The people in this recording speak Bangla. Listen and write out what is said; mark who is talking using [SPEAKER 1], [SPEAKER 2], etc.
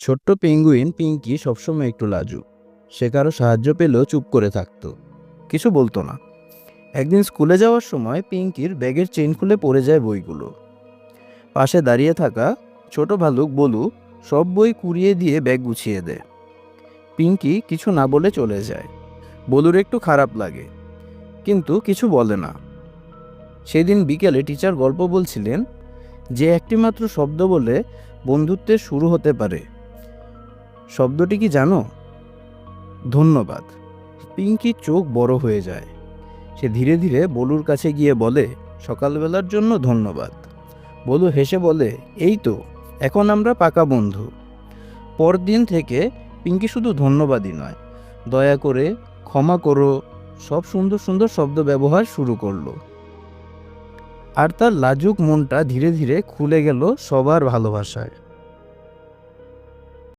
[SPEAKER 1] ছোট্ট পেঙ্গুইন পিঙ্কি সবসময় একটু লাজুক। সে কারো সাহায্য পেলেও চুপ করে থাকতো, কিছু বলতো না। একদিন স্কুলে যাওয়ার সময় পিঙ্কির ব্যাগের চেইন খুলে পড়ে যায় বইগুলো। পাশে দাঁড়িয়ে থাকা ছোট ভালুক বলু সব বই কুড়িয়ে দিয়ে ব্যাগ গুছিয়ে দেয়। পিঙ্কি কিছু না বলে চলে যায়। বলুর একটু খারাপ লাগে, কিন্তু কিছু বলে না। সেদিন বিকেলে টিচার গল্প বলছিলেন যে একটি মাত্র শব্দ বলে বন্ধুত্বের শুরু হতে পারে। শব্দটি কি জানো? ধন্যবাদ। পিঙ্কির চোখ বড় হয়ে যায়। সে ধীরে ধীরে বলুর কাছে গিয়ে বলে, সকালবেলার জন্য ধন্যবাদ। বলু হেসে বলে, এই তো, এখন আমরা পাকা বন্ধু। পরদিন থেকে পিঙ্কি শুধু ধন্যবাদই নয়, দয়া করে, ক্ষমা করো, সব সুন্দর সুন্দর শব্দ ব্যবহার শুরু করলো। আর তার লাজুক মনটা ধীরে ধীরে খুলে গেল সবার ভালোবাসায়।